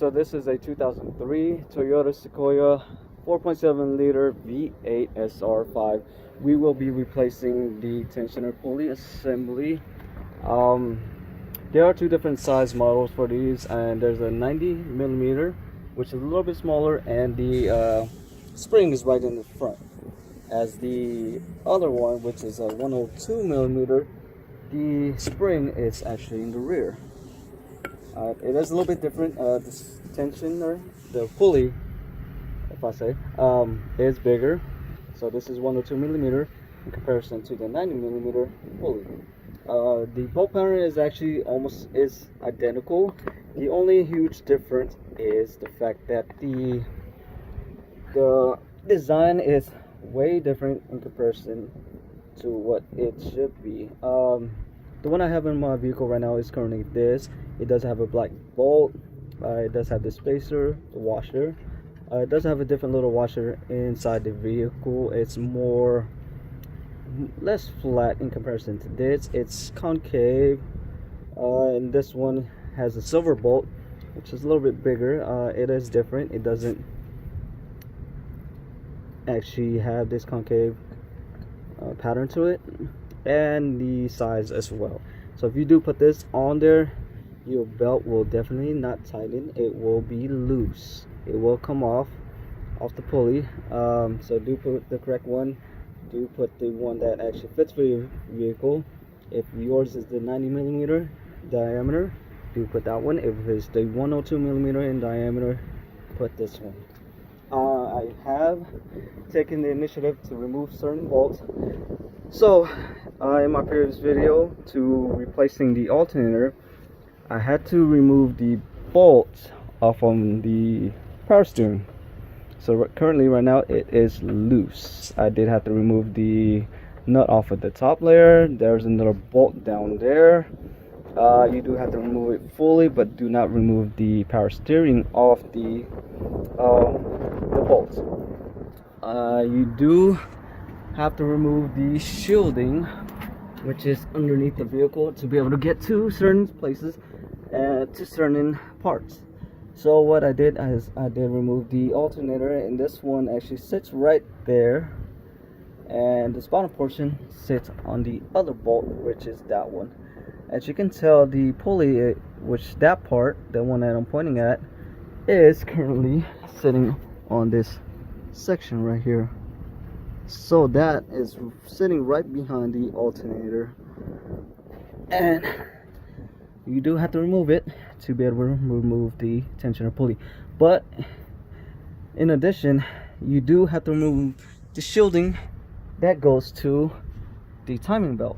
So this is a 2003 Toyota Sequoia 4.7 liter V8 SR5. We will be replacing the tensioner pulley assembly. There are two different size models for these, and there's a 90 millimeter, which is a little bit smaller, and the spring is right in the front. As the other one, which is a 102 millimeter, the spring is actually in the rear. It is a little bit different. This tensioner, the pulley, if I say, is bigger. So this is 102 millimeter in comparison to the 90 millimeter pulley. The bolt pattern is actually almost identical. The only huge difference is the fact that the design is way different in comparison to what it should be. The one I have in my vehicle right now is currently this. It does have a black bolt. It does have the spacer, the washer. It does have a different little washer inside the vehicle. It's less flat in comparison to this. It's concave, and this one has a silver bolt, which is a little bit bigger. It is different. It doesn't actually have this concave pattern to it, and the size as well. So if you do put this on there, your belt will definitely not tighten. It will be loose. It will come off the pulley. So do put the correct one. Do put the one that actually fits for your vehicle. If yours is the 90 millimeter diameter, do put that one. If it's the 102 millimeter in diameter, put this one. I have taken the initiative to remove certain bolts. So in my previous video to replacing the alternator, I had to remove the bolts off on the power steering. So currently right now it is loose. I did have to remove the nut off of the top layer. There's another bolt down there. You do have to remove it fully, but do not remove the power steering off the bolts. You do have to remove the shielding, which is underneath the vehicle, to be able to get to certain places and to certain parts. So what I did is I did remove the alternator, and this one actually sits right there, and this bottom portion sits on the other bolt, which is that one. As you can tell, the pulley, which that part, the one that I'm pointing at, is currently sitting on this section right here. So that is sitting right behind the alternator, and you do have to remove it to be able to remove the tensioner pulley. But in addition, you do have to remove the shielding that goes to the timing belt.